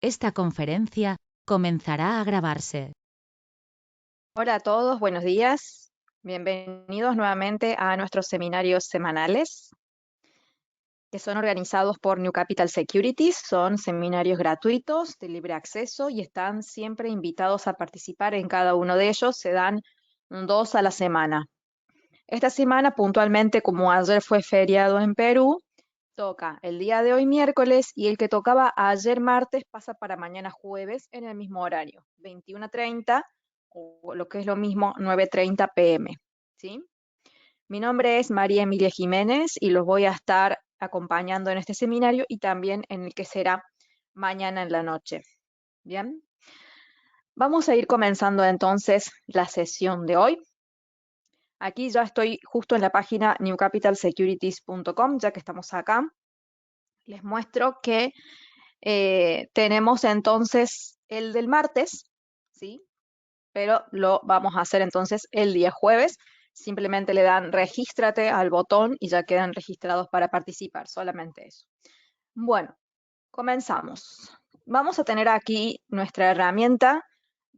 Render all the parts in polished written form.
Esta conferencia comenzará a grabarse. Hola a todos, buenos días. Bienvenidos nuevamente a nuestros seminarios semanales que son organizados por New Capital Securities. Son seminarios gratuitos de libre acceso y están siempre invitados a participar en cada uno de ellos. Se dan 2 a la semana. Esta semana, puntualmente, como ayer fue feriado en Perú, toca el día de hoy miércoles y el que tocaba ayer martes pasa para mañana jueves en el mismo horario, 21:30 o lo que es lo mismo, 9:30 p.m. ¿Sí? Mi nombre es María Emilia Jiménez y los voy a estar acompañando en este seminario y también en el que será mañana en la noche. Bien, vamos a ir comenzando entonces la sesión de hoy. Aquí ya estoy justo en la página newcapitalsecurities.com, ya que estamos acá. Les muestro que tenemos entonces el del martes, ¿sí? Pero lo vamos a hacer entonces el día jueves. Simplemente le dan regístrate al botón y ya quedan registrados para participar, solamente eso. Bueno, comenzamos. Vamos a tener aquí nuestra herramienta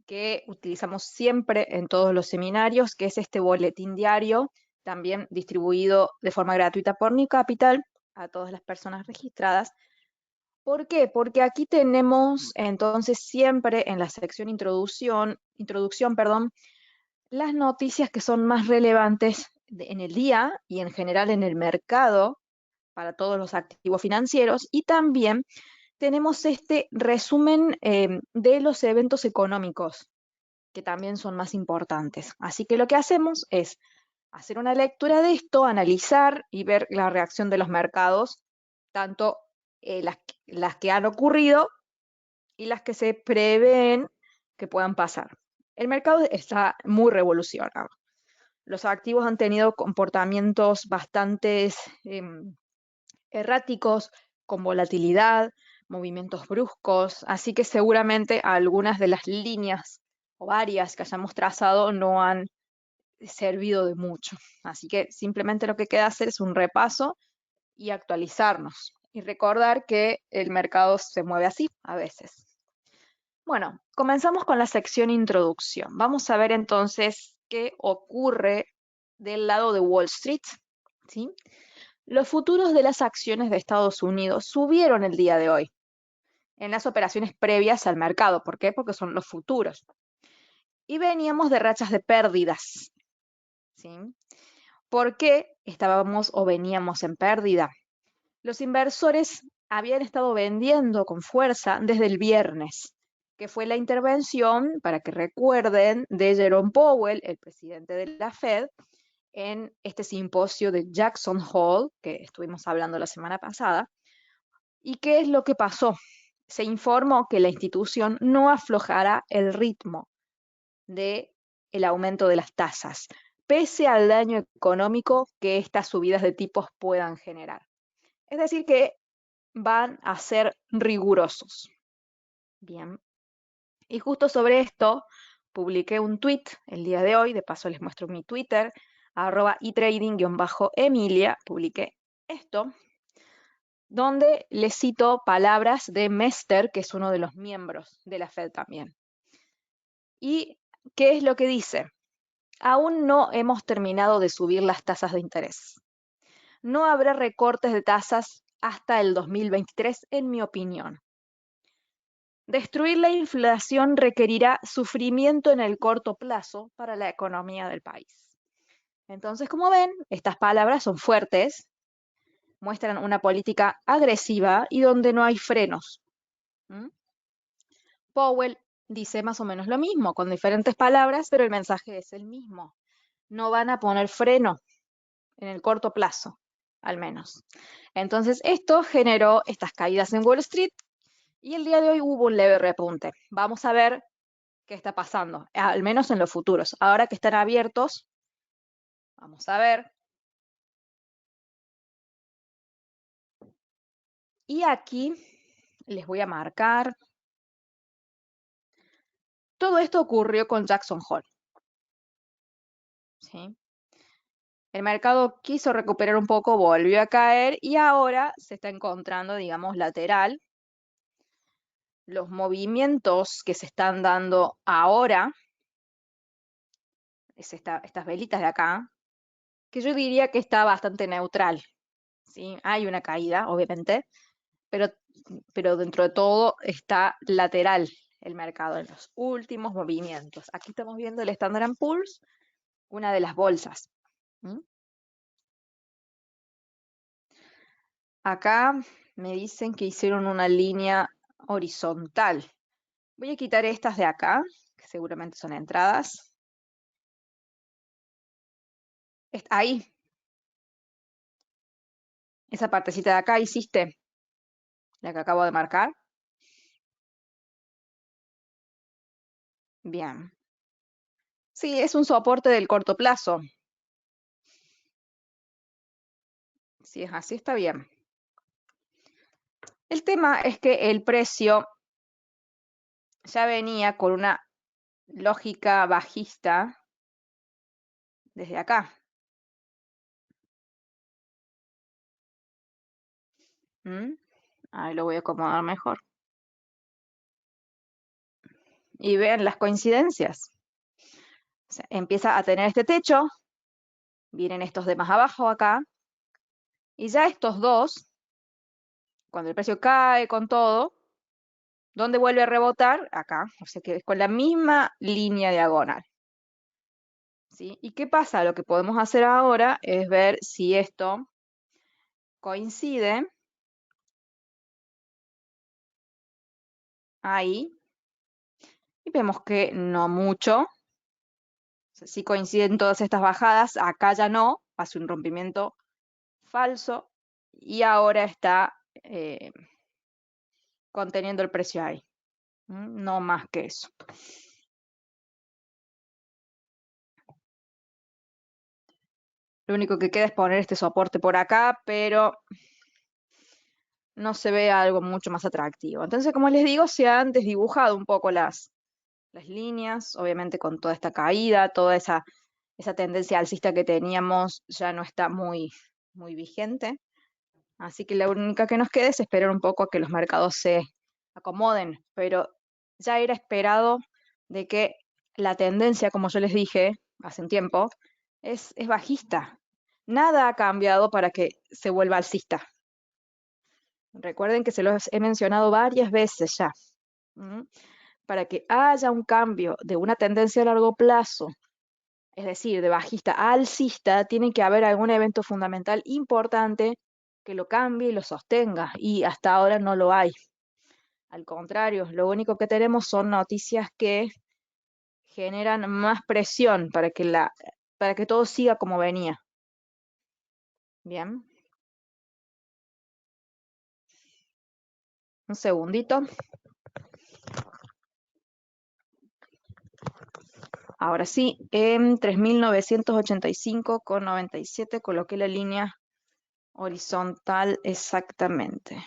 que utilizamos siempre en todos los seminarios, que es este boletín diario, también distribuido de forma gratuita por New Capital a todas las personas registradas. ¿Por qué? Porque aquí tenemos entonces siempre en la sección introducción, perdón, las noticias que son más relevantes en el día y en general en el mercado para todos los activos financieros, y también tenemos este resumen de los eventos económicos que también son más importantes. Así que lo que hacemos es hacer una lectura de esto, analizar y ver la reacción de los mercados, tanto las que han ocurrido y las que se prevén que puedan pasar. El mercado está muy revolucionado. Los activos han tenido comportamientos bastante erráticos, con volatilidad, movimientos bruscos, así que seguramente algunas de las líneas o varias que hayamos trazado no han servido de mucho. Así que simplemente lo que queda hacer es un repaso y actualizarnos y recordar que el mercado se mueve así a veces. Bueno, comenzamos con la sección introducción. Vamos a ver entonces qué ocurre del lado de Wall Street, ¿sí? Los futuros de las acciones de Estados Unidos subieron el día de hoy en las operaciones previas al mercado. ¿Por qué? Porque son los futuros. Y veníamos de rachas de pérdidas, ¿sí? ¿Por qué estábamos o veníamos en pérdida? Los inversores habían estado vendiendo con fuerza desde el viernes, que fue la intervención, para que recuerden, de Jerome Powell, el presidente de la Fed, en este simposio de Jackson Hole, que estuvimos hablando la semana pasada. ¿Y qué es lo que pasó? Se informó que la institución no aflojará el ritmo del aumento de las tasas, pese al daño económico que estas subidas de tipos puedan generar. Es decir, que van a ser rigurosos. Bien. Y justo sobre esto publiqué un tweet el día de hoy, de paso les muestro mi Twitter, @etrading_emilia, publiqué esto, donde les cito palabras de Mester, que es uno de los miembros de la Fed también. ¿Y qué es lo que dice? Aún no hemos terminado de subir las tasas de interés. No habrá recortes de tasas hasta el 2023, en mi opinión. Destruir la inflación requerirá sufrimiento en el corto plazo para la economía del país. Entonces, como ven, estas palabras son fuertes, muestran una política agresiva y donde no hay frenos. ¿Mm? Powell dice más o menos lo mismo, con diferentes palabras, pero el mensaje es el mismo. No van a poner freno en el corto plazo, al menos. Entonces, esto generó estas caídas en Wall Street y el día de hoy hubo un leve repunte. Vamos a ver qué está pasando, al menos en los futuros. Ahora que están abiertos, vamos a ver. Y aquí les voy a marcar. Todo esto ocurrió con Jackson Hole, ¿sí? El mercado quiso recuperar un poco, volvió a caer y ahora se está encontrando, digamos, lateral. los movimientos que se están dando ahora, estas velitas de acá, que yo diría que está bastante neutral, ¿sí? Hay una caída, obviamente, pero, pero dentro de todo está lateral el mercado en los últimos movimientos. Aquí estamos viendo el Standard & Poor's, una de las bolsas. ¿Mm? Acá me dicen que hicieron una línea horizontal. Voy a quitar estas de acá, que seguramente son entradas. Ahí, esa partecita de acá hiciste, la que acabo de marcar. Bien. Sí, es un soporte del corto plazo. Si es así, está bien. El tema es que el precio ya venía con una lógica bajista desde acá. ¿Mm? Ahí lo voy a acomodar mejor. Y vean las coincidencias. O sea, empieza a tener este techo, vienen estos de más abajo acá, y ya estos dos, cuando el precio cae con todo, ¿dónde vuelve a rebotar? Acá, o sea que es con la misma línea diagonal. ¿Sí? ¿Y qué pasa? Lo que podemos hacer ahora es ver si esto coincide ahí, y vemos que no mucho. O sea, sí coinciden todas estas bajadas, acá ya no, hace un rompimiento falso y ahora está conteniendo el precio ahí. No más que eso. Lo único que queda es poner este soporte por acá, pero no se ve algo mucho más atractivo. Entonces, como les digo, se han desdibujado un poco las líneas, obviamente con toda esta caída, toda esa tendencia alcista que teníamos ya no está muy vigente. Así que la única que nos queda es esperar un poco a que los mercados se acomoden, pero ya era esperado de que la tendencia, como yo les dije hace un tiempo, es bajista. Nada ha cambiado para que se vuelva alcista. Recuerden que se los he mencionado varias veces ya. Para que haya un cambio de una tendencia a largo plazo, es decir, de bajista a alcista, tiene que haber algún evento fundamental importante que lo cambie y lo sostenga, y hasta ahora no lo hay. Al contrario, lo único que tenemos son noticias que generan más presión para que todo siga como venía. Bien. Un segundito. Ahora sí, en 3.985,97 coloqué la línea horizontal exactamente.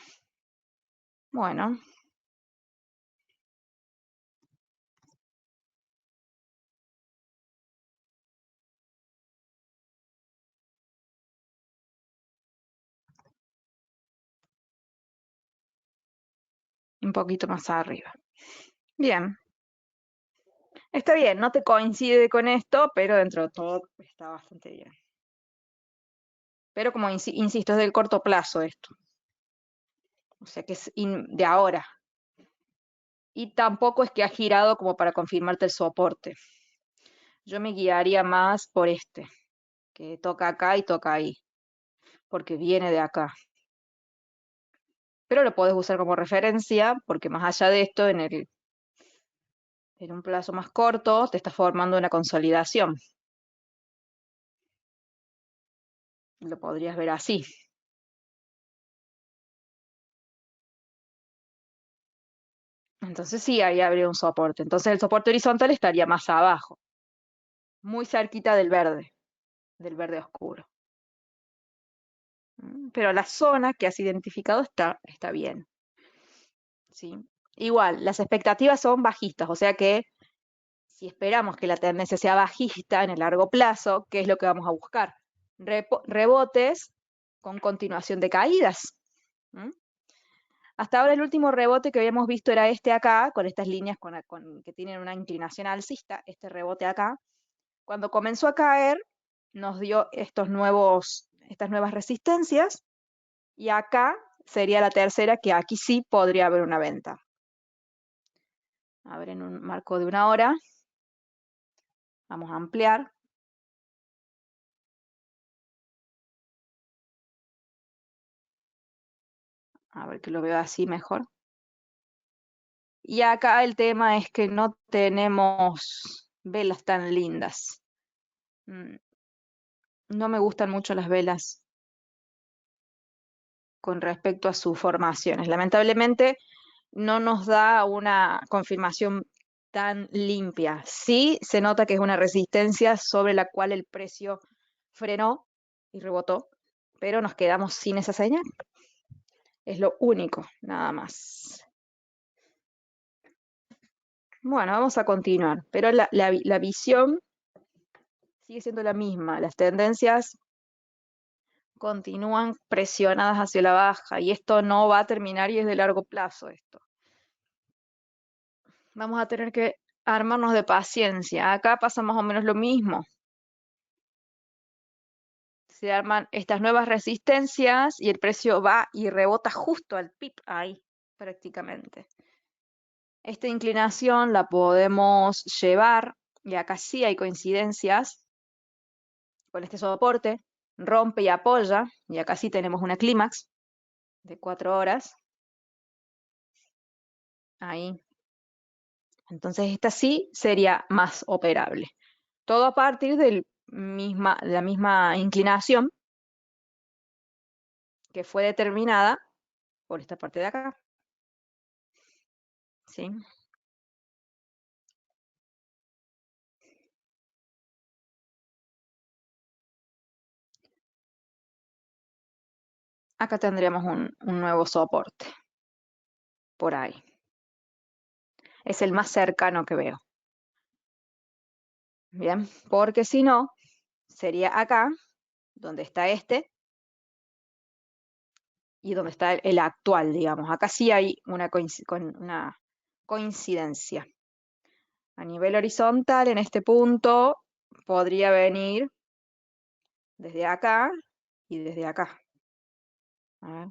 Bueno. Un poquito más arriba. Bien. Está bien, no te coincide con esto, pero dentro de todo está bastante bien. Pero como insisto, es del corto plazo esto. O sea que es de ahora. Y tampoco es que ha girado como para confirmarte el soporte. Yo me guiaría más por este, que toca acá y toca ahí, porque viene de acá. Pero lo podés usar como referencia, porque más allá de esto, en un plazo más corto, te está formando una consolidación. Lo podrías ver así. Entonces sí, ahí habría un soporte. Entonces el soporte horizontal estaría más abajo, muy cerquita del verde oscuro. Pero la zona que has identificado está bien. ¿Sí? Igual, las expectativas son bajistas, o sea que si esperamos que la tendencia sea bajista en el largo plazo, ¿qué es lo que vamos a buscar? Rebotes con continuación de caídas. Hasta ahora el último rebote que habíamos visto era este acá, con estas líneas que tienen una inclinación alcista, este rebote acá. Cuando comenzó a caer, nos dio estas nuevas resistencias, y acá sería la tercera, que aquí sí podría haber una venta. A ver, en un marco de 1 hora, vamos a ampliar. A ver que lo veo así mejor. Y acá el tema es que no tenemos velas tan lindas. No me gustan mucho las velas con respecto a sus formaciones. Lamentablemente no nos da una confirmación tan limpia. Sí se nota que es una resistencia sobre la cual el precio frenó y rebotó, pero nos quedamos sin esa señal. Es lo único, nada más. Bueno, vamos a continuar, pero la visión sigue siendo la misma. Las tendencias continúan presionadas hacia la baja y esto no va a terminar, y es de largo plazo esto. Vamos a tener que armarnos de paciencia. Acá pasa más o menos lo mismo. Se arman estas nuevas resistencias y el precio va y rebota justo al PIB ahí, prácticamente. Esta inclinación la podemos llevar, y acá sí hay coincidencias con este soporte, rompe y apoya, y acá sí tenemos una clímax de 4 horas. Ahí. Entonces esta sí sería más operable. Todo a partir de la misma inclinación que fue determinada por esta parte de acá. ¿Sí? Acá tendríamos un nuevo soporte, por ahí. Es el más cercano que veo. Bien, porque si no, sería acá, donde está este, y donde está el actual, digamos. Acá sí hay una coincidencia. A nivel horizontal, en este punto, podría venir desde acá y desde acá. A ver.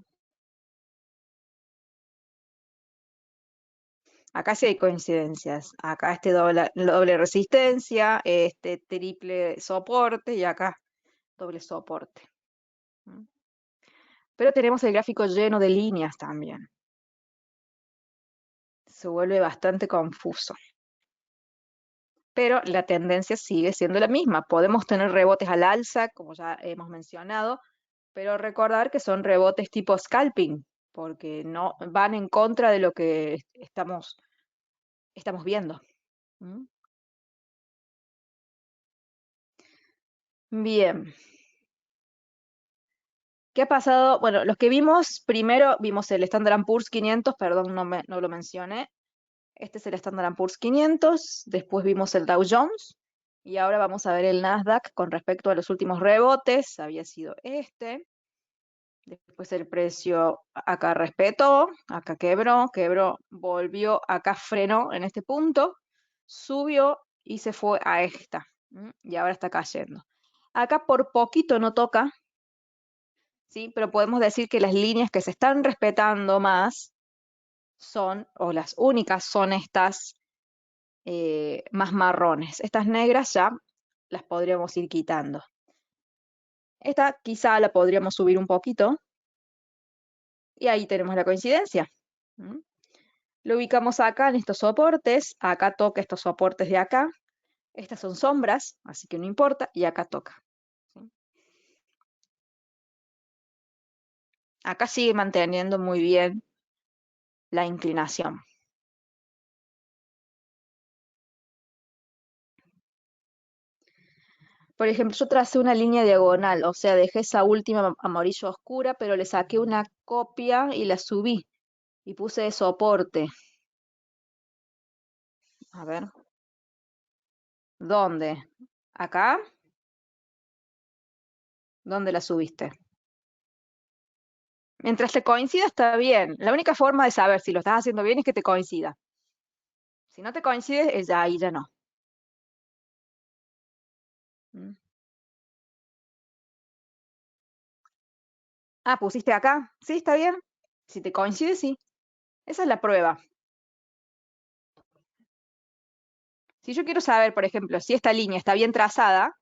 Acá sí hay coincidencias. Acá este doble resistencia, este triple soporte, y acá doble soporte. Pero tenemos el gráfico lleno de líneas también. Se vuelve bastante confuso. Pero la tendencia sigue siendo la misma. Podemos tener rebotes al alza, como ya hemos mencionado, pero recordar que son rebotes tipo scalping, porque no van en contra de lo que estamos viendo. ¿Mm? Bien. ¿Qué ha pasado? Bueno, los que vimos, primero vimos el Standard Poor's 500, perdón, no lo mencioné. Este es el Standard Poor's 500, después vimos el Dow Jones, y ahora vamos a ver el Nasdaq con respecto a los últimos rebotes. Había sido este. Después el precio acá respetó, acá quebró, volvió, acá frenó en este punto, subió y se fue a esta. Y ahora está cayendo. Acá por poquito no toca, ¿sí? Pero podemos decir que las líneas que se están respetando más son, o las únicas son estas más marrones. Estas negras ya las podríamos ir quitando. Esta quizá la podríamos subir un poquito, y ahí tenemos la coincidencia. Lo ubicamos acá en estos soportes, acá toca estos soportes de acá. Estas son sombras, así que no importa, y acá toca. ¿Sí? Acá sigue manteniendo muy bien la inclinación. Por ejemplo, yo tracé una línea diagonal, o sea, dejé esa última amarillo oscura, pero le saqué una copia y la subí y puse de soporte. A ver. ¿Dónde? ¿Acá? ¿Dónde la subiste? Mientras te coincida está bien. La única forma de saber si lo estás haciendo bien es que te coincida. Si no te coincide, ahí ya no. ¿Mm? Ah, pusiste acá. Sí, está bien. Si te coincide, sí. Esa es la prueba. Si yo quiero saber, por ejemplo, si esta línea está bien trazada,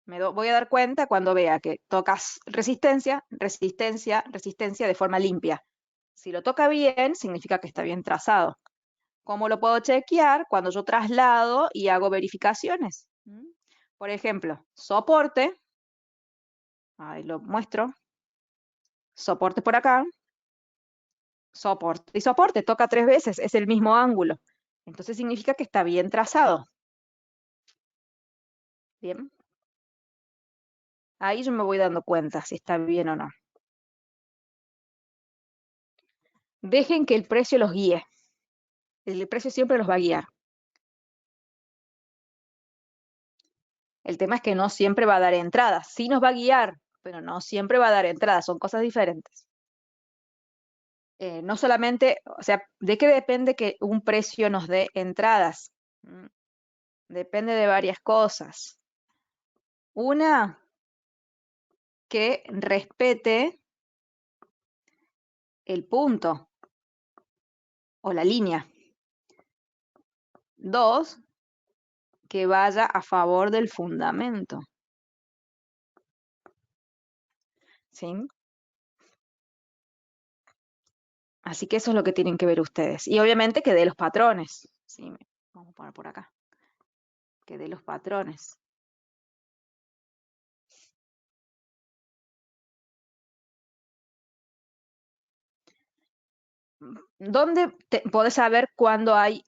voy a dar cuenta cuando vea que tocas resistencia, resistencia, resistencia de forma limpia. Si lo toca bien, significa que está bien trazado. ¿Cómo lo puedo chequear? Cuando yo traslado y hago verificaciones. ¿Mm? Por ejemplo, soporte, ahí lo muestro, soporte por acá, soporte y soporte, toca 3 veces, es el mismo ángulo. Entonces significa que está bien trazado. Bien. Ahí yo me voy dando cuenta si está bien o no. Dejen que el precio los guíe. El precio siempre los va a guiar. El tema es que no siempre va a dar entradas. Sí nos va a guiar, pero no siempre va a dar entradas. Son cosas diferentes. No solamente, o sea, ¿de qué depende que un precio nos dé entradas? Mm, Depende de varias cosas. Una, que respete el punto o la línea. Dos, que vaya a favor del fundamento. ¿Sí? Así que eso es lo que tienen que ver ustedes. Y obviamente que dé los patrones. ¿Sí? Vamos a poner por acá. Que dé los patrones. ¿Dónde podés saber cuándo hay,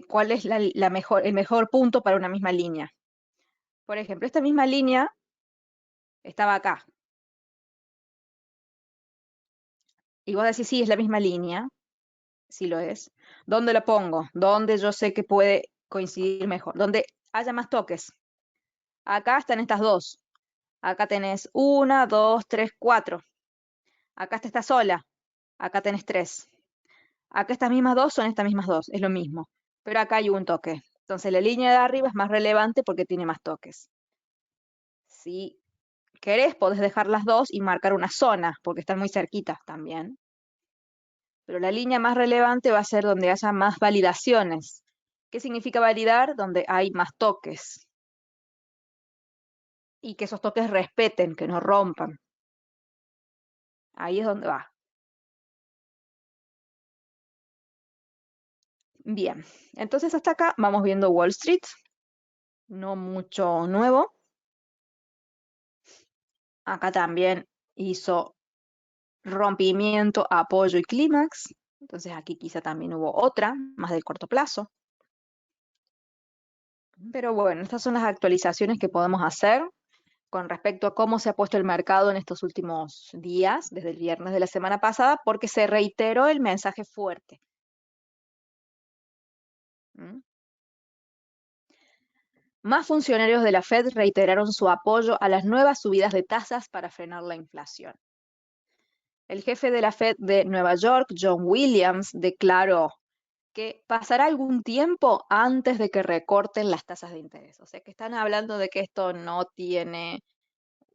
cuál es el mejor punto para una misma línea? Por ejemplo, esta misma línea estaba acá. Y vos decís, sí, es la misma línea. Sí lo es. ¿Dónde lo pongo? ¿Dónde yo sé que puede coincidir mejor? Donde haya más toques. Acá están estas dos. Acá tenés una, dos, tres, cuatro. Acá está esta sola. Acá tenés tres. Acá estas mismas dos son estas mismas dos. Es lo mismo. Pero acá hay un toque. Entonces la línea de arriba es más relevante porque tiene más toques. Si querés, podés dejar las dos y marcar una zona, porque están muy cerquitas también. Pero la línea más relevante va a ser donde haya más validaciones. ¿Qué significa validar? Donde hay más toques. Y que esos toques respeten, que no rompan. Ahí es donde va. Bien, entonces hasta acá vamos viendo Wall Street. No mucho nuevo. Acá también hizo rompimiento, apoyo y clímax. Entonces aquí quizá también hubo otra, más del corto plazo. Pero bueno, estas son las actualizaciones que podemos hacer con respecto a cómo se ha puesto el mercado en estos últimos días, desde el viernes de la semana pasada, porque se reiteró el mensaje fuerte. ¿Mm? Más funcionarios de la Fed reiteraron su apoyo a las nuevas subidas de tasas para frenar la inflación. El jefe de la Fed de Nueva York, John Williams, declaró que pasará algún tiempo antes de que recorten las tasas de interés. O sea que están hablando de que esto no tiene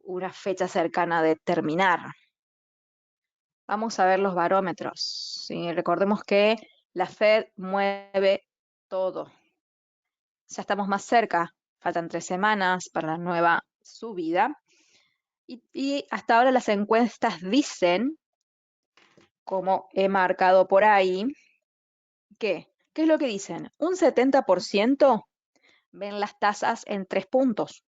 una fecha cercana de terminar. Vamos a ver los barómetros. Sí, recordemos que la Fed mueve todo. Ya estamos más cerca, faltan 3 semanas para la nueva subida. Y hasta ahora las encuestas dicen, como he marcado por ahí, ¿qué es lo que dicen? Un 70% ven las tasas en 3 puntos.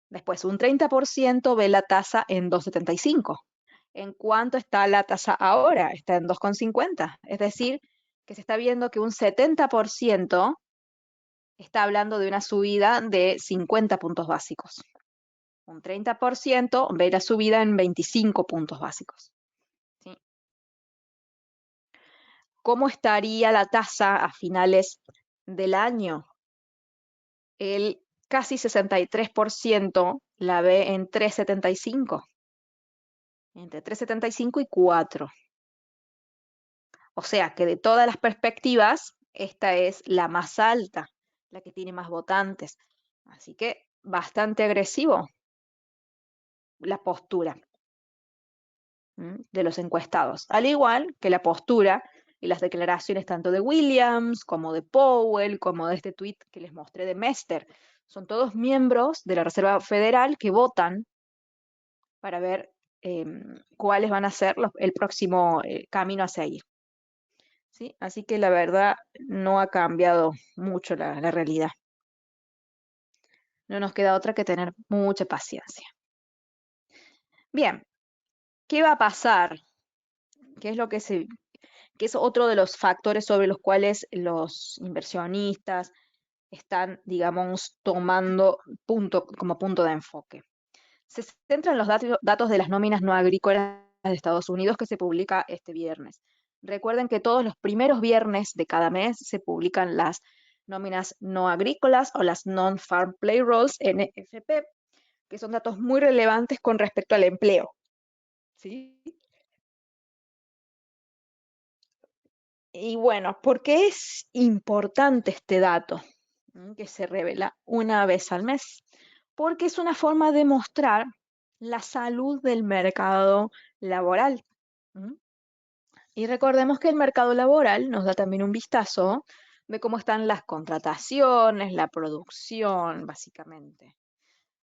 Después, un 30% ve la tasa en 2,75. ¿En cuánto está la tasa ahora? Está en 2,50. Es decir, que se está viendo que un 70% está hablando de una subida de 50 puntos básicos. Un 30% ve la subida en 25 puntos básicos. ¿Sí? ¿Cómo estaría la tasa a finales del año? El casi 63% la ve en 3,75. entre 3,75 y 4. O sea que de todas las perspectivas, esta es la más alta, la que tiene más votantes. Así que bastante agresivo la postura de los encuestados, al igual que la postura y las declaraciones tanto de Williams como de Powell, como de este tuit que les mostré de Mester. Son todos miembros de la Reserva Federal que votan para ver cuáles van a ser el próximo camino a seguir. ¿Sí? Así que la verdad no ha cambiado mucho la realidad. No nos queda otra que tener mucha paciencia. Bien, ¿qué va a pasar? ¿Qué es lo que que es otro de los factores sobre los cuales los inversionistas están, digamos, tomando como punto de enfoque? Se centra en los datos de las nóminas no agrícolas de Estados Unidos que se publica este viernes. Recuerden que todos los primeros viernes de cada mes se publican las nóminas no agrícolas o las Non-Farm Payrolls, NFP, que son datos muy relevantes con respecto al empleo. ¿Sí? Y bueno, ¿por qué es importante este dato que se revela una vez al mes? Porque es una forma de mostrar la salud del mercado laboral. Y recordemos que el mercado laboral nos da también un vistazo de cómo están las contrataciones, la producción, básicamente.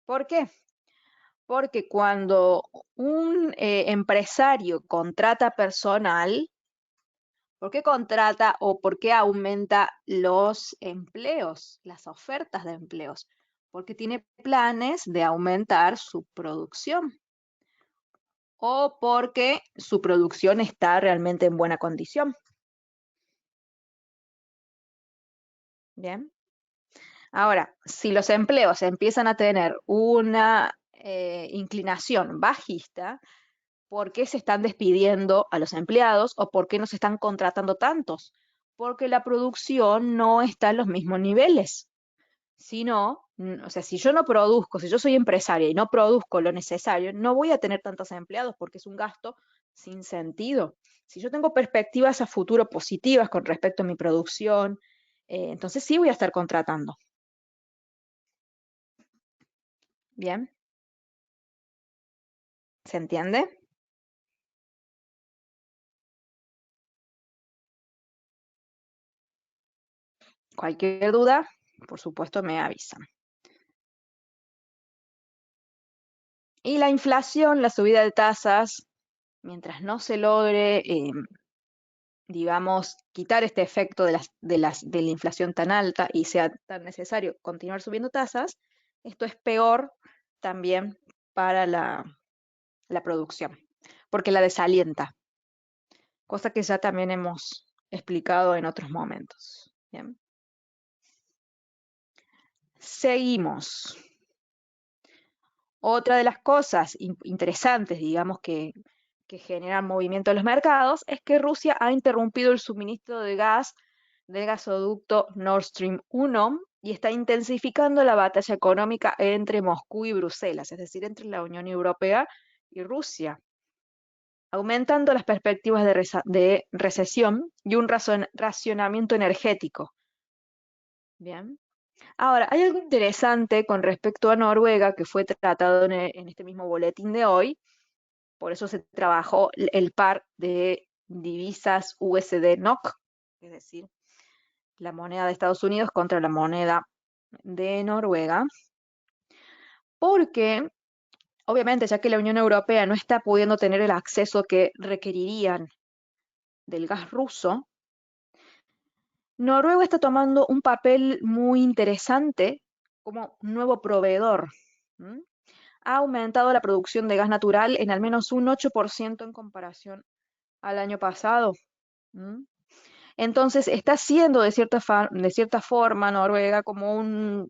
¿Por qué? Porque cuando un empresario contrata personal, ¿por qué contrata o por qué aumenta los empleos, las ofertas de empleos? Porque tiene planes de aumentar su producción o porque su producción está realmente en buena condición. Bien. Ahora, si los empleos empiezan a tener una inclinación bajista, ¿por qué se están despidiendo a los empleados o por qué no se están contratando tantos? Porque la producción no está en los mismos niveles. Si no, o sea, si yo no produzco, si yo soy empresaria y no produzco lo necesario, no voy a tener tantos empleados porque es un gasto sin sentido. Si yo tengo perspectivas a futuro positivas con respecto a mi producción, entonces sí voy a estar contratando. Bien, ¿se entiende? Cualquier duda, por supuesto, me avisan. Y la inflación, la subida de tasas, mientras no se logre, digamos, quitar este efecto de la inflación tan alta y sea tan necesario continuar subiendo tasas, esto es peor también para la producción, porque la desalienta, cosa que ya también hemos explicado en otros momentos. Bien. Seguimos. Otra de las cosas interesantes, digamos, que generan movimiento en los mercados es que Rusia ha interrumpido el suministro de gas del gasoducto Nord Stream 1 y está intensificando la batalla económica entre Moscú y Bruselas, es decir, entre la Unión Europea y Rusia, aumentando las perspectivas de recesión y un racionamiento energético. Bien. Ahora, hay algo interesante con respecto a Noruega que fue tratado en este mismo boletín de hoy, por eso se trabajó el par de divisas USD-NOK, es decir, la moneda de Estados Unidos contra la moneda de Noruega, porque obviamente ya que la Unión Europea no está pudiendo tener el acceso que requerirían del gas ruso, Noruega está tomando un papel muy interesante como nuevo proveedor. Ha aumentado la producción de gas natural en al menos un 8% en comparación al año pasado. Entonces está siendo de cierta forma Noruega como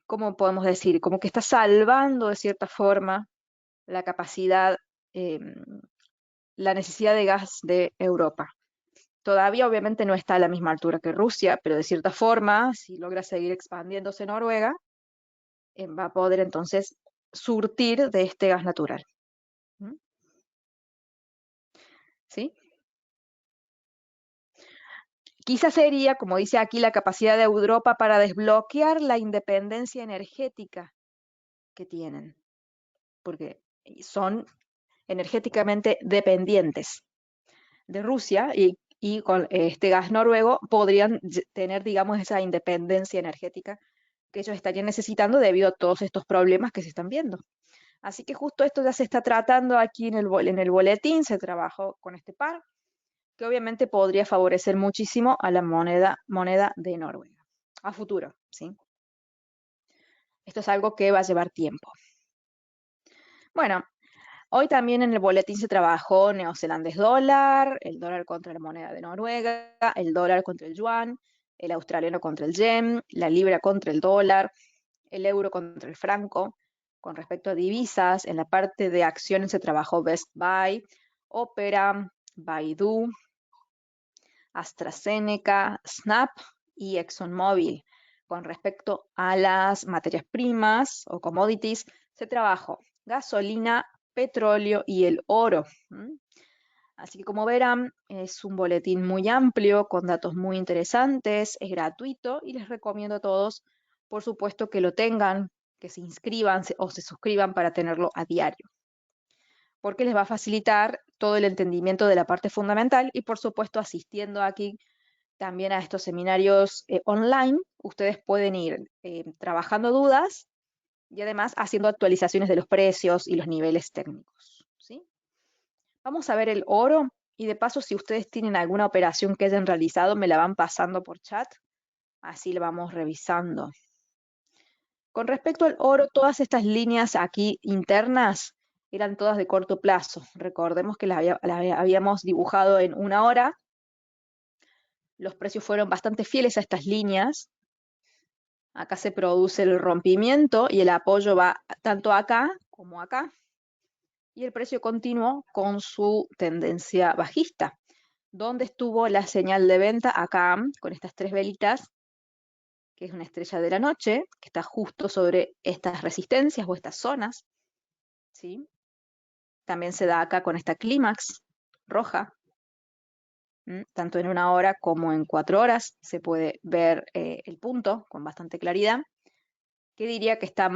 ¿cómo podemos decir? Como que está salvando de cierta forma la capacidad, la necesidad de gas de Europa. Todavía obviamente no está a la misma altura que Rusia, pero de cierta forma, si logra seguir expandiéndose Noruega, va a poder entonces surtir de este gas natural. ¿sí? Quizás sería, como dice aquí, la capacidad de Europa para desbloquear la independencia energética que tienen, porque son energéticamente dependientes de Rusia y con este gas noruego podrían tener, digamos, esa independencia energética que ellos estarían necesitando debido a todos estos problemas que se están viendo. Así que justo esto ya se está tratando aquí en el boletín, se trabajó con este par, que obviamente podría favorecer muchísimo a la moneda de Noruega a futuro, ¿sí? Esto es algo que va a llevar tiempo. Bueno, hoy también en el boletín se trabajó neozelandés dólar, el dólar contra la moneda de Noruega, el dólar contra el yuan, el australiano contra el yen, la libra contra el dólar, el euro contra el franco. Con respecto a divisas, en la parte de acciones se trabajó Best Buy, Opera, Baidu, AstraZeneca, Snap y ExxonMobil. Con respecto a las materias primas o commodities, se trabajó gasolina, petróleo y el oro. Así que como verán, es un boletín muy amplio, con datos muy interesantes, es gratuito y les recomiendo a todos, por supuesto, que lo tengan, que se inscriban o se suscriban para tenerlo a diario, porque les va a facilitar todo el entendimiento de la parte fundamental y, por supuesto, asistiendo aquí también a estos seminarios online, ustedes pueden ir trabajando dudas y además haciendo actualizaciones de los precios y los niveles técnicos, ¿sí? Vamos a ver el oro y de paso si ustedes tienen alguna operación que hayan realizado me la van pasando por chat, así la vamos revisando. Con respecto al oro, todas estas líneas aquí internas eran todas de corto plazo. Recordemos que las habíamos dibujado en 1 hora. Los precios fueron bastante fieles a estas líneas. Acá se produce el rompimiento y el apoyo va tanto acá como acá. Y el precio continuó con su tendencia bajista. ¿Dónde estuvo la señal de venta? Acá, con estas 3 velitas, que es una estrella de la noche, que está justo sobre estas resistencias o estas zonas, ¿sí? También se da acá con esta clímax roja, tanto en 1 hora como en 4 horas se puede ver el punto con bastante claridad, que diría que está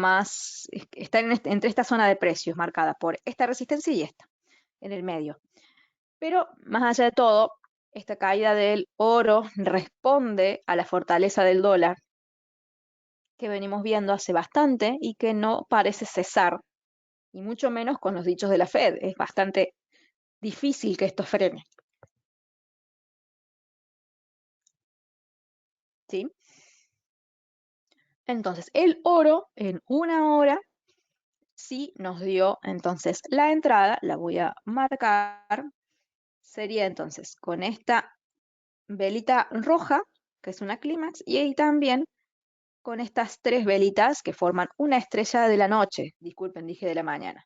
está entre esta zona de precios marcada por esta resistencia y esta, en el medio. Pero más allá de todo, esta caída del oro responde a la fortaleza del dólar que venimos viendo hace bastante y que no parece cesar, y mucho menos con los dichos de la Fed. Es bastante difícil que esto frene, ¿sí? Entonces, el oro en 1 hora sí nos dio entonces la entrada, la voy a marcar, sería entonces con esta velita roja, que es una clímax, y ahí también con estas 3 velitas que forman una estrella de la noche. Disculpen, dije de la mañana.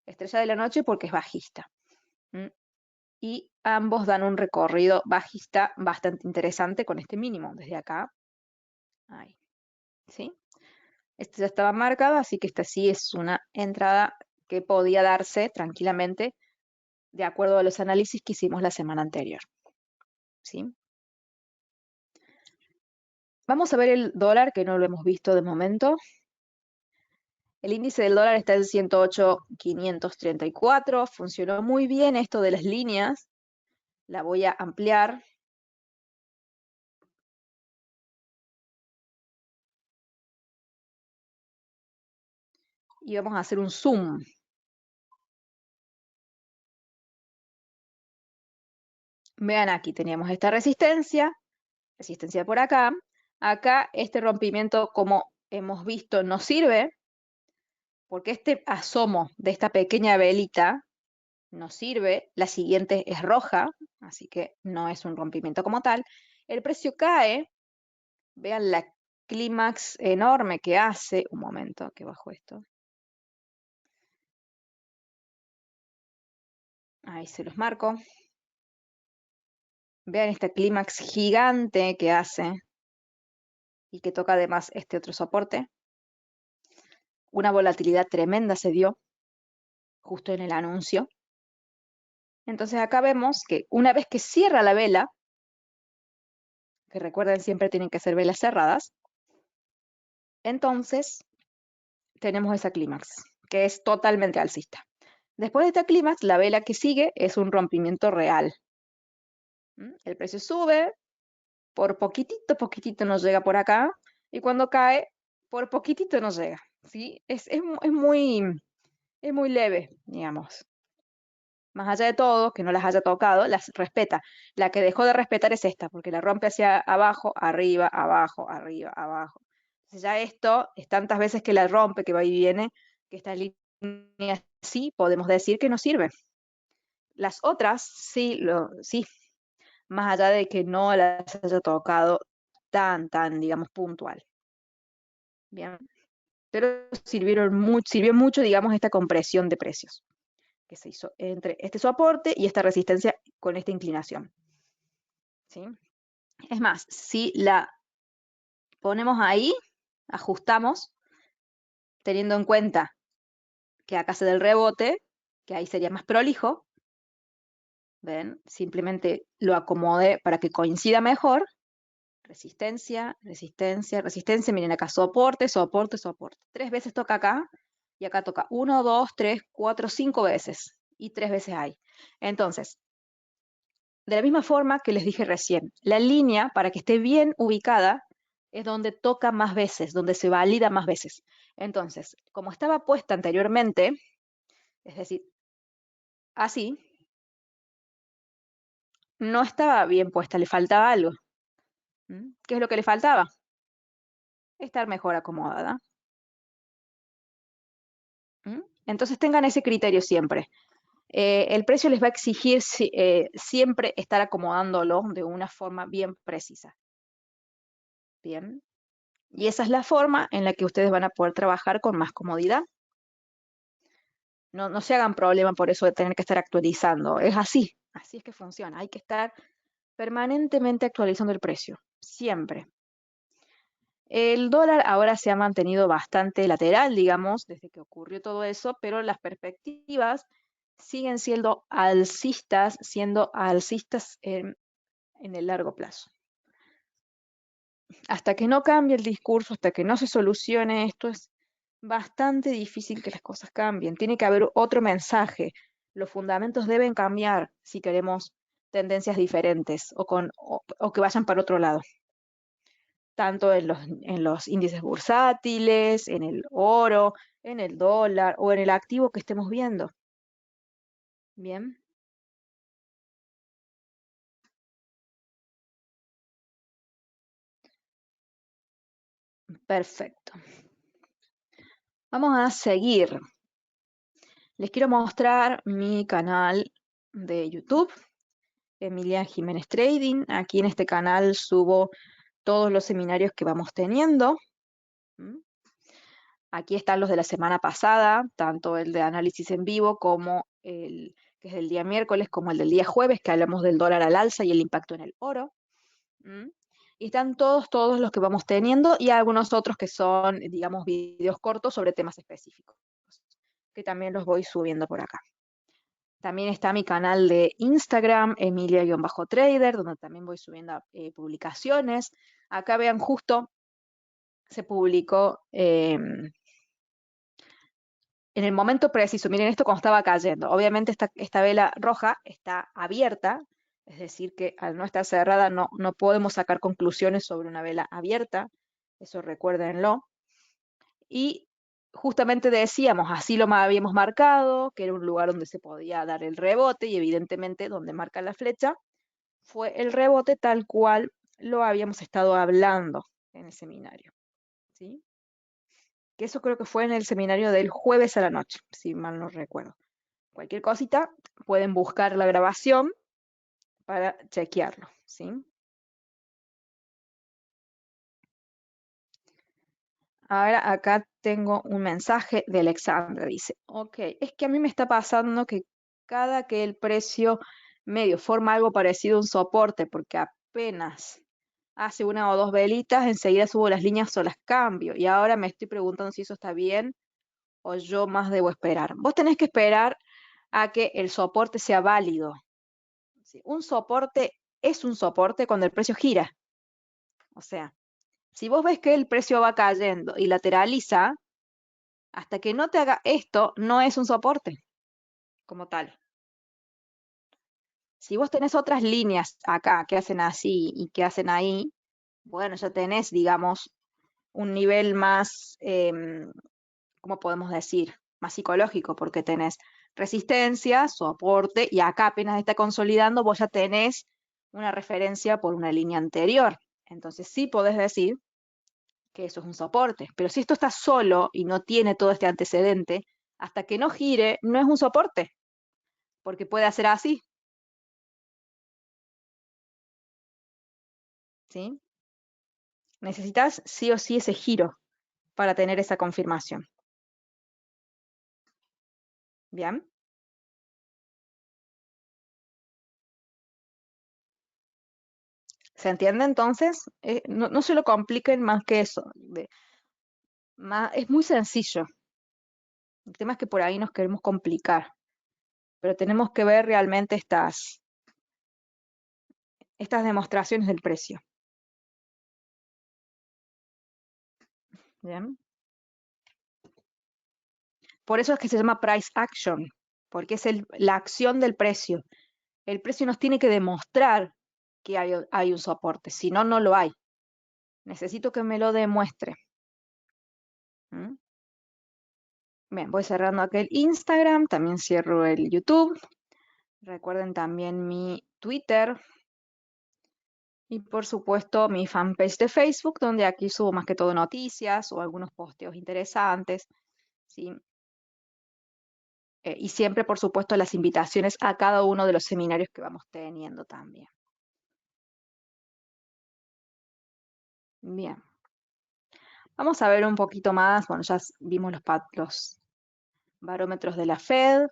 Estrella de la noche porque es bajista. Y ambos dan un recorrido bajista bastante interesante con este mínimo, desde acá. Ahí, ¿sí? Este ya estaba marcado, así que esta sí es una entrada que podía darse tranquilamente de acuerdo a los análisis que hicimos la semana anterior, ¿sí? Vamos a ver el dólar, que no lo hemos visto de momento. El índice del dólar está en 108.534. Funcionó muy bien esto de las líneas. La voy a ampliar. Y vamos a hacer un zoom. Vean aquí, teníamos esta resistencia por acá. Acá este rompimiento, como hemos visto, no sirve, porque este asomo de esta pequeña velita no sirve. La siguiente es roja, así que no es un rompimiento como tal. El precio cae. Vean la clímax enorme que hace. Un momento, que bajo esto. Ahí se los marco. Vean esta clímax gigante que hace y que toca además este otro soporte. Una volatilidad tremenda se dio justo en el anuncio. Entonces acá vemos que una vez que cierra la vela, que recuerden siempre tienen que ser velas cerradas, entonces tenemos esa clímax, que es totalmente alcista. Después de esta clímax, la vela que sigue es un rompimiento real. El precio sube, por poquitito, poquitito nos llega por acá, y cuando cae, por poquitito nos llega, ¿sí? Es muy leve, digamos. Más allá de todo, que no las haya tocado, las respeta. La que dejó de respetar es esta, porque la rompe hacia abajo, arriba, abajo, arriba, abajo. Entonces ya esto es tantas veces que la rompe, que va y viene, que esta línea sí podemos decir que no sirve. Las otras sí, más allá de que no las haya tocado tan, digamos, puntual. Bien. Pero sirvió mucho, digamos, esta compresión de precios que se hizo entre este soporte y esta resistencia con esta inclinación. ¿Sí? Es más, si la ponemos ahí, ajustamos, teniendo en cuenta que acá se da el rebote, que ahí sería más prolijo, ¿ven? Simplemente lo acomodé para que coincida mejor. Resistencia, resistencia, resistencia. Miren acá, soporte, soporte, soporte. 3 veces toca acá y acá toca 1, 2, 3, 4, 5 veces. Y 3 veces ahí. Entonces, de la misma forma que les dije recién, la línea, para que esté bien ubicada, es donde toca más veces, donde se valida más veces. Entonces, como estaba puesta anteriormente, es decir, así, no estaba bien puesta, le faltaba algo. ¿Qué es lo que le faltaba? Estar mejor acomodada. Entonces tengan ese criterio siempre. El precio les va a exigir siempre estar acomodándolo de una forma bien precisa. Bien. Y esa es la forma en la que ustedes van a poder trabajar con más comodidad. No se hagan problema por eso de tener que estar actualizando. Es así es que funciona. Hay que estar permanentemente actualizando el precio, siempre. El dólar ahora se ha mantenido bastante lateral, digamos, desde que ocurrió todo eso, pero las perspectivas siguen siendo alcistas en el largo plazo. Hasta que no cambie el discurso, hasta que no se solucione esto, es bastante difícil que las cosas cambien. Tiene que haber otro mensaje. Los fundamentos deben cambiar si queremos tendencias diferentes o que vayan para otro lado. Tanto en los índices bursátiles, en el oro, en el dólar o en el activo que estemos viendo. Bien. Perfecto. Vamos a seguir. Les quiero mostrar mi canal de YouTube, Emilia Jiménez Trading. Aquí en este canal subo todos los seminarios que vamos teniendo. Aquí están los de la semana pasada, tanto el de análisis en vivo como el que es del día miércoles, como el del día jueves, que hablamos del dólar al alza y el impacto en el oro. Y están todos los que vamos teniendo y algunos otros que son, digamos, videos cortos sobre temas específicos, que también los voy subiendo por acá. También está mi canal de Instagram, Emilia-Trader, donde también voy subiendo publicaciones. Acá vean, justo se publicó en el momento preciso. Miren esto cuando estaba cayendo. Obviamente esta vela roja está abierta, es decir, que al no estar cerrada no podemos sacar conclusiones sobre una vela abierta. Eso recuérdenlo. Y justamente decíamos, así lo habíamos marcado, que era un lugar donde se podía dar el rebote y evidentemente donde marca la flecha fue el rebote tal cual lo habíamos estado hablando en el seminario. ¿Sí? Que eso creo que fue en el seminario del jueves a la noche, si mal no recuerdo. Cualquier cosita, pueden buscar la grabación para chequearlo. ¿Sí? Ahora acá tengo un mensaje de Alexandra. Dice, ok, es que a mí me está pasando que cada que el precio medio forma algo parecido a un soporte, porque apenas hace una o dos velitas, enseguida subo las líneas o las cambio. Y ahora me estoy preguntando si eso está bien o yo más debo esperar. Vos tenés que esperar a que el soporte sea válido. ¿Sí? Un soporte es un soporte cuando el precio gira. O sea, si vos ves que el precio va cayendo y lateraliza, hasta que no te haga esto, no es un soporte como tal. Si vos tenés otras líneas acá que hacen así y que hacen ahí, bueno, ya tenés, digamos, un nivel más, ¿cómo podemos decir? Más psicológico, porque tenés resistencia, soporte, y acá apenas está consolidando, vos ya tenés una referencia por una línea anterior. Entonces sí podés decir que eso es un soporte. Pero si esto está solo y no tiene todo este antecedente, hasta que no gire, no es un soporte, porque puede hacer así, ¿sí? Necesitas sí o sí ese giro para tener esa confirmación. ¿Bien? ¿Se entiende entonces? No se lo compliquen más que eso. Es muy sencillo. El tema es que por ahí nos queremos complicar, pero tenemos que ver realmente estas demostraciones del precio. ¿Bien? Por eso es que se llama price action, porque es la acción del precio. El precio nos tiene que demostrar que hay un soporte, si no, no lo hay. Necesito que me lo demuestre. ¿Mm? Bien, voy cerrando aquel Instagram, también cierro el YouTube. Recuerden también mi Twitter y por supuesto mi fanpage de Facebook, donde aquí subo más que todo noticias o algunos posteos interesantes, ¿sí? Y siempre, por supuesto, las invitaciones a cada uno de los seminarios que vamos teniendo también. Bien. Vamos a ver un poquito más, bueno, ya vimos los barómetros de la Fed.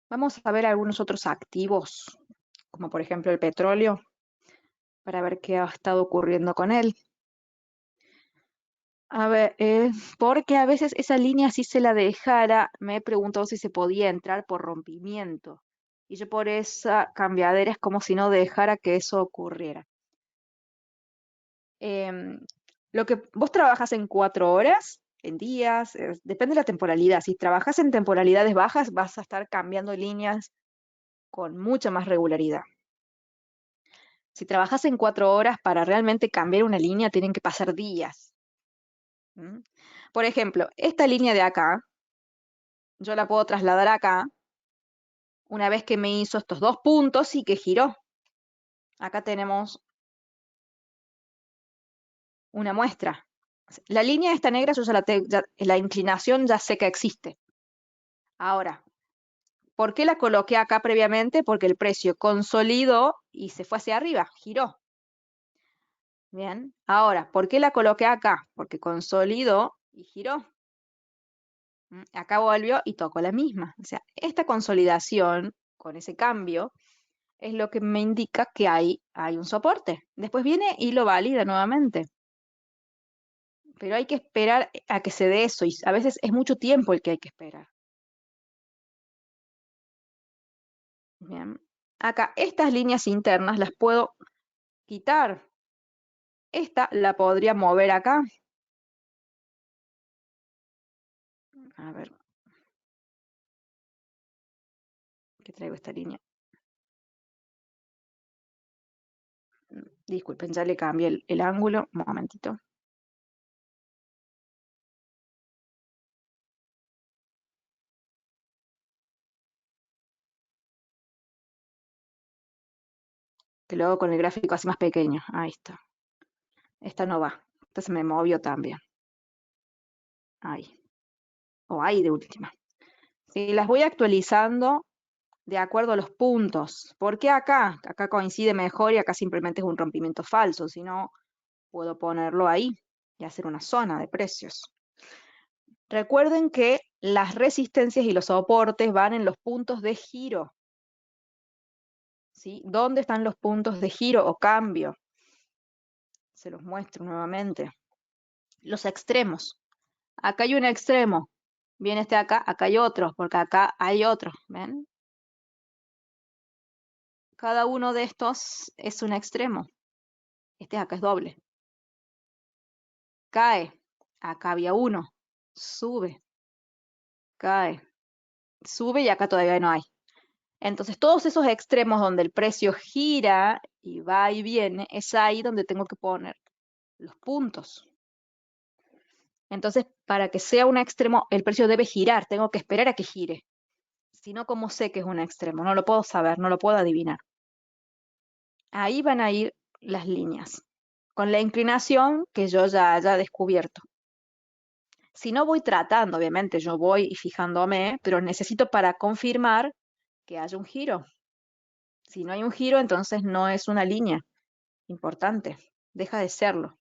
Vamos a ver algunos otros activos, como por ejemplo el petróleo, para ver qué ha estado ocurriendo con él. A ver, porque a veces esa línea, si se la dejara, me he preguntado si se podía entrar por rompimiento. Y yo por esa cambiadera es como si no dejara que eso ocurriera. Em, lo que vos trabajas en 4 horas, en días, depende de la temporalidad. Si trabajas en temporalidades bajas, vas a estar cambiando líneas con mucha más regularidad. Si trabajas en 4 horas, para realmente cambiar una línea tienen que pasar días. ¿Mm? Por ejemplo, esta línea de acá, yo la puedo trasladar acá una vez que me hizo estos 2 puntos y que giró. Acá tenemos una muestra. La línea esta negra, yo la inclinación ya sé que existe. Ahora, ¿por qué la coloqué acá previamente? Porque el precio consolidó y se fue hacia arriba, giró. Bien, ahora, ¿por qué la coloqué acá? Porque consolidó y giró. Acá volvió y tocó la misma. O sea, esta consolidación con ese cambio es lo que me indica que hay un soporte. Después viene y lo valida nuevamente. Pero hay que esperar a que se dé eso y a veces es mucho tiempo el que hay que esperar. Bien. Acá, estas líneas internas las puedo quitar. Esta la podría mover acá. A ver, ¿qué traigo esta línea? Disculpen, ya le cambié el ángulo. Un momentito. Que lo hago con el gráfico así más pequeño. Ahí está. Esta no va. Esta se me movió también. Ahí. O ahí de última. Sí, las voy actualizando de acuerdo a los puntos. ¿Por qué acá? Acá coincide mejor y acá simplemente es un rompimiento falso. Si no, puedo ponerlo ahí y hacer una zona de precios. Recuerden que las resistencias y los soportes van en los puntos de giro. ¿Sí? ¿Dónde están los puntos de giro o cambio? Se los muestro nuevamente. Los extremos. Acá hay un extremo. Viene este acá, acá hay otro, porque acá hay otro, ¿ven? Cada uno de estos es un extremo. Este acá es doble. Cae. Acá había uno. Sube. Cae. Sube y acá todavía no hay. Entonces, todos esos extremos donde el precio gira y va y viene, es ahí donde tengo que poner los puntos. Entonces, para que sea un extremo, el precio debe girar. Tengo que esperar a que gire. Si no, ¿cómo sé que es un extremo? No lo puedo saber, no lo puedo adivinar. Ahí van a ir las líneas, con la inclinación que yo ya haya descubierto. Si no voy tratando, obviamente yo voy y fijándome, pero necesito para confirmar que haya un giro. Si no hay un giro, entonces no es una línea importante, deja de serlo.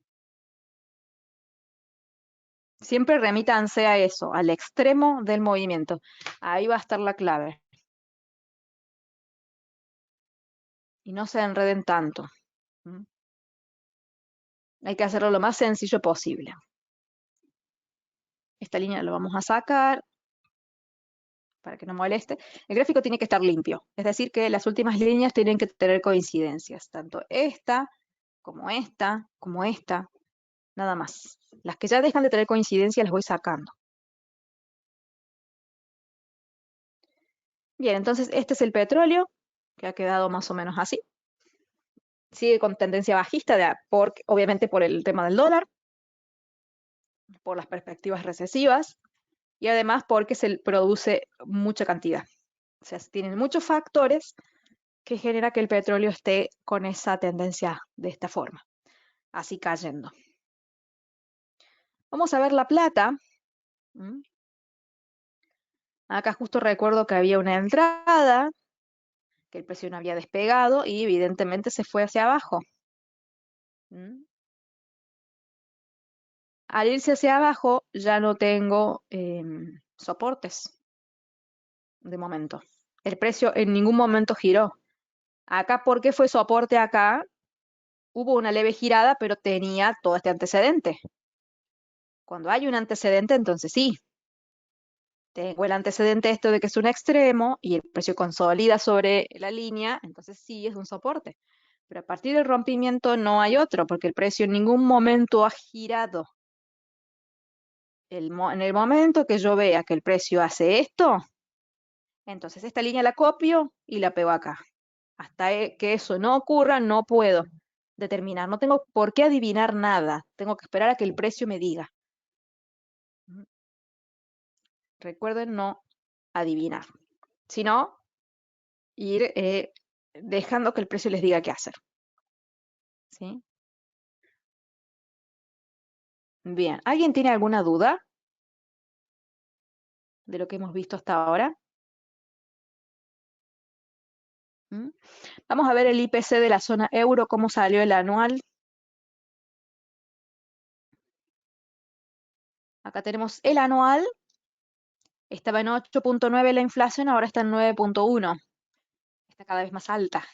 Siempre remítanse a eso, al extremo del movimiento. Ahí va a estar la clave. Y no se enreden tanto. ¿Mm? Hay que hacerlo lo más sencillo posible. Esta línea lo vamos a sacar para que no moleste. El gráfico tiene que estar limpio, es decir, que las últimas líneas tienen que tener coincidencias, tanto esta, como esta, nada más. Las que ya dejan de tener coincidencia las voy sacando. Bien, entonces este es el petróleo, que ha quedado más o menos así. Sigue con tendencia bajista, obviamente por el tema del dólar, por las perspectivas recesivas, y además porque se produce mucha cantidad. O sea, tienen muchos factores que genera que el petróleo esté con esa tendencia de esta forma, así cayendo. Vamos a ver la plata. ¿Mm? Acá justo recuerdo que había una entrada, que el precio no había despegado y evidentemente se fue hacia abajo. ¿Mm? Al irse hacia abajo ya no tengo soportes de momento. El precio en ningún momento giró. Acá, ¿por qué fue soporte acá? Hubo una leve girada, pero tenía todo este antecedente. Cuando hay un antecedente, entonces sí. Tengo el antecedente esto de que es un extremo y el precio consolida sobre la línea, entonces sí es un soporte. Pero a partir del rompimiento no hay otro, porque el precio en ningún momento ha girado. En el momento que yo vea que el precio hace esto, entonces esta línea la copio y la pego acá. Hasta que eso no ocurra, no puedo determinar, no tengo por qué adivinar nada, tengo que esperar a que el precio me diga. Recuerden no adivinar, sino ir dejando que el precio les diga qué hacer. ¿Sí? Bien, ¿alguien tiene alguna duda de lo que hemos visto hasta ahora? ¿Mm? Vamos a ver el IPC de la zona euro, cómo salió el anual. Acá tenemos el anual. Estaba en 8.9 la inflación, ahora está en 9.1. Está cada vez más alta.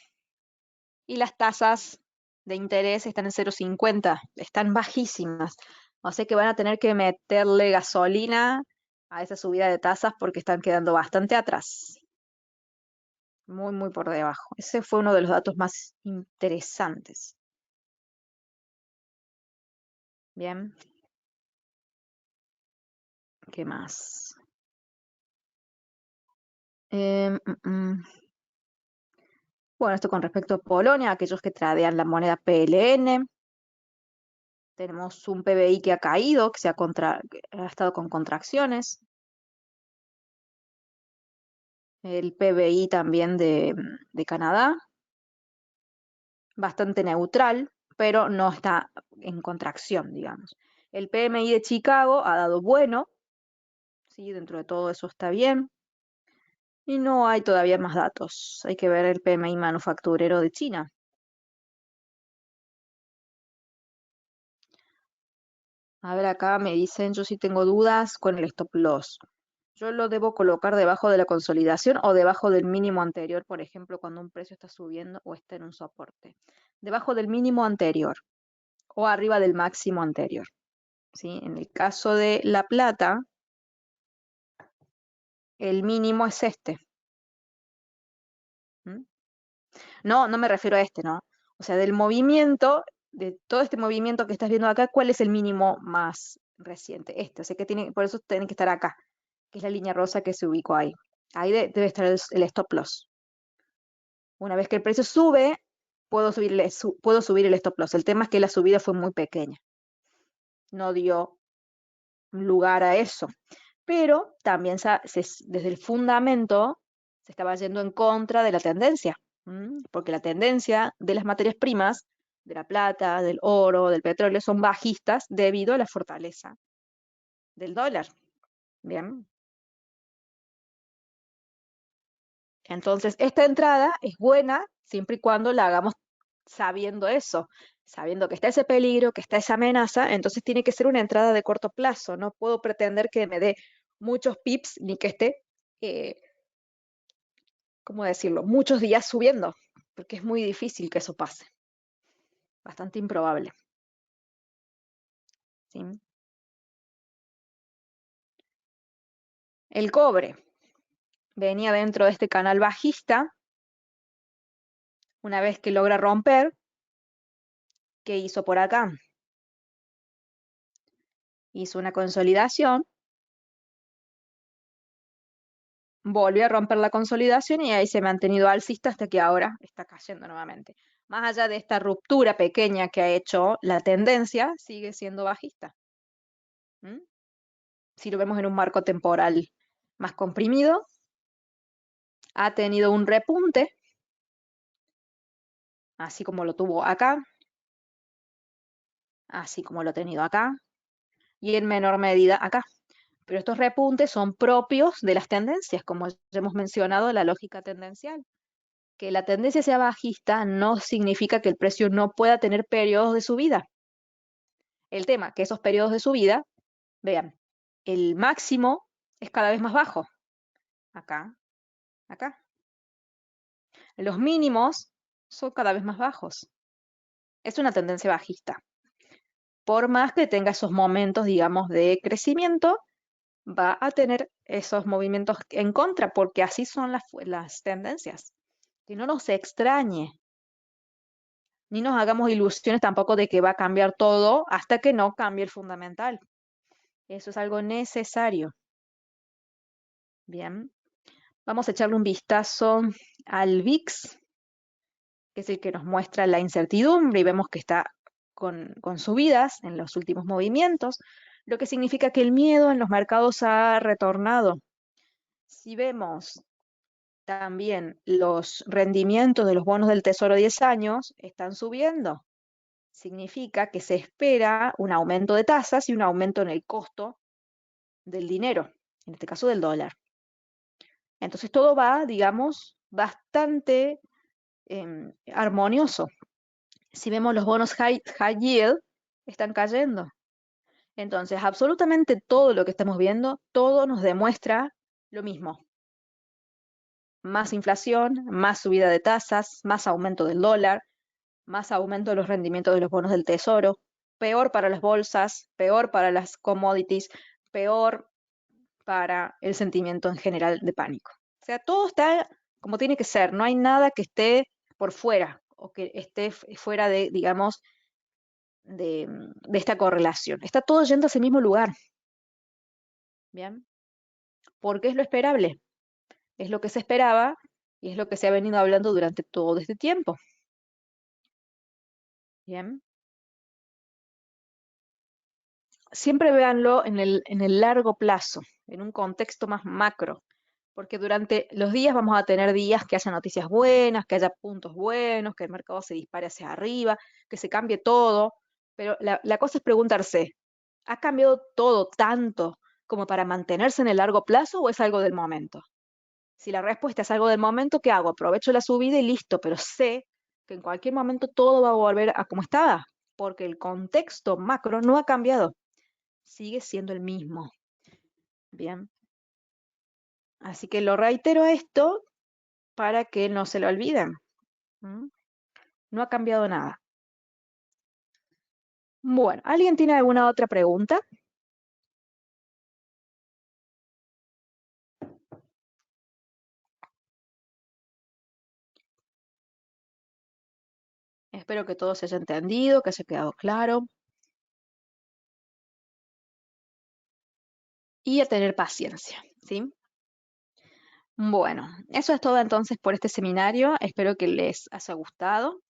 Y las tasas de interés están en 0.50. Están bajísimas. O sea que van a tener que meterle gasolina a esa subida de tasas porque están quedando bastante atrás. Muy, muy por debajo. Ese fue uno de los datos más interesantes. Bien. ¿Qué más? Bueno, esto con respecto a Polonia, aquellos que tradean la moneda PLN. Tenemos un PBI que ha caído, que que ha estado con contracciones. El PBI también de Canadá, bastante neutral, pero no está en contracción, digamos. El PMI de Chicago ha dado bueno, ¿sí? Dentro de todo eso está bien. Y no hay todavía más datos. Hay que ver el PMI manufacturero de China. A ver, acá me dicen, yo sí tengo dudas con el stop loss. Yo lo debo colocar debajo de la consolidación o debajo del mínimo anterior, por ejemplo, cuando un precio está subiendo o está en un soporte. Debajo del mínimo anterior o arriba del máximo anterior. ¿Sí? En el caso de la plata, el mínimo es este. ¿Mm? No, no me refiero a este, ¿no? O sea, del movimiento, de todo este movimiento que estás viendo acá, ¿cuál es el mínimo más reciente? Este, o sea que tiene, por eso tiene que estar acá, que es la línea rosa que se ubicó ahí. Ahí debe estar el stop loss. Una vez que el precio sube, puedo subir el stop loss. El tema es que la subida fue muy pequeña. No dio lugar a eso. Pero también desde el fundamento se estaba yendo en contra de la tendencia, porque la tendencia de las materias primas, de la plata, del oro, del petróleo, son bajistas debido a la fortaleza del dólar. Bien. Entonces, esta entrada es buena siempre y cuando la hagamos sabiendo eso, sabiendo que está ese peligro, que está esa amenaza, entonces tiene que ser una entrada de corto plazo. No puedo pretender que me dé muchos pips ni que esté, eh, ¿cómo decirlo?, muchos días subiendo, porque es muy difícil que eso pase, bastante improbable. ¿Sí? El cobre venía dentro de este canal bajista, una vez que logra romper, ¿qué hizo por acá? Hizo una consolidación, volvió a romper la consolidación y ahí se ha mantenido alcista hasta que ahora está cayendo nuevamente. Más allá de esta ruptura pequeña que ha hecho, la tendencia sigue siendo bajista. ¿Mm? Si lo vemos en un marco temporal más comprimido, ha tenido un repunte, así como lo tuvo acá, así como lo ha tenido acá, y en menor medida acá. Pero estos repuntes son propios de las tendencias, como ya hemos mencionado, la lógica tendencial. Que la tendencia sea bajista no significa que el precio no pueda tener periodos de subida. El tema, que esos periodos de subida, vean, el máximo es cada vez más bajo. Acá, acá. Los mínimos son cada vez más bajos. Es una tendencia bajista. Por más que tenga esos momentos, digamos, de crecimiento, va a tener esos movimientos en contra, porque así son las tendencias. Que no nos extrañe, ni nos hagamos ilusiones tampoco de que va a cambiar todo hasta que no cambie el fundamental. Eso es algo necesario. Bien, vamos a echarle un vistazo al VIX, que es el que nos muestra la incertidumbre y vemos que está con subidas en los últimos movimientos, lo que significa que el miedo en los mercados ha retornado. Si vemos también los rendimientos de los bonos del Tesoro a 10 años, están subiendo. Significa que se espera un aumento de tasas y un aumento en el costo del dinero, en este caso del dólar. Entonces todo va, digamos, bastante armonioso. Si vemos los bonos high yield, están cayendo. Entonces, absolutamente todo lo que estamos viendo, todo nos demuestra lo mismo. Más inflación, más subida de tasas, más aumento del dólar, más aumento de los rendimientos de los bonos del tesoro, peor para las bolsas, peor para las commodities, peor para el sentimiento en general de pánico. O sea, todo está como tiene que ser, no hay nada que esté por fuera o que esté fuera de, digamos, de esta correlación. Está todo yendo hacia el mismo lugar. Bien, porque es lo esperable, es lo que se esperaba y es lo que se ha venido hablando durante todo este tiempo. Bien. Siempre véanlo en el largo plazo, en un contexto más macro, porque durante los días vamos a tener días que haya noticias buenas, que haya puntos buenos, que el mercado se dispare hacia arriba, que se cambie todo, pero la cosa es preguntarse, ¿ha cambiado todo tanto como para mantenerse en el largo plazo o es algo del momento? Si la respuesta es algo del momento, ¿qué hago? Aprovecho la subida y listo, pero sé que en cualquier momento todo va a volver a como estaba, porque el contexto macro no ha cambiado, sigue siendo el mismo. Bien, así que lo reitero esto para que no se lo olviden. ¿Mm? No ha cambiado nada. Bueno, ¿alguien tiene alguna otra pregunta? Espero que todo se haya entendido, que haya quedado claro. Y a tener paciencia, ¿sí? Bueno, eso es todo entonces por este seminario. Espero que les haya gustado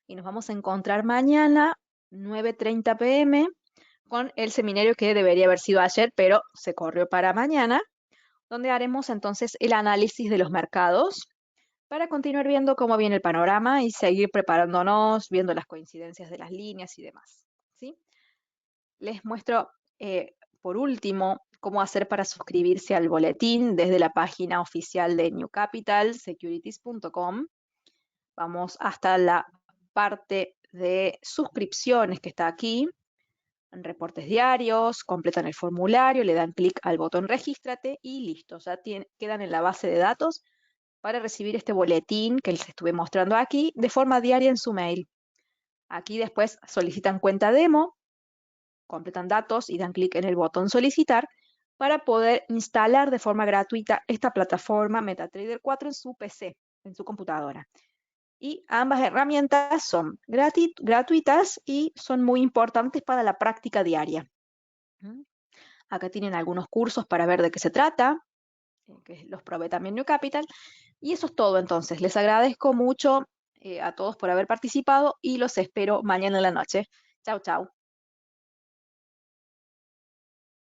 y nos vamos a encontrar mañana 9:30 p.m. con el seminario que debería haber sido ayer, pero se corrió para mañana, donde haremos entonces el análisis de los mercados para continuar viendo cómo viene el panorama y seguir preparándonos, viendo las coincidencias de las líneas y demás, ¿sí? Les muestro por último cómo hacer para suscribirse al boletín desde la página oficial de newcapitalsecurities.com. Vamos hasta la parte de suscripciones que está aquí, en reportes diarios, completan el formulario, le dan clic al botón regístrate y listo, ya quedan en la base de datos para recibir este boletín que les estuve mostrando aquí de forma diaria en su mail. Aquí después solicitan cuenta demo, completan datos y dan clic en el botón solicitar para poder instalar de forma gratuita esta plataforma MetaTrader 4 en su PC, en su computadora. Y ambas herramientas son gratuitas y son muy importantes para la práctica diaria. Acá tienen algunos cursos para ver de qué se trata, que los provee también New Capital. Y eso es todo entonces. Les agradezco mucho a todos por haber participado y los espero mañana en la noche. Chau, chau.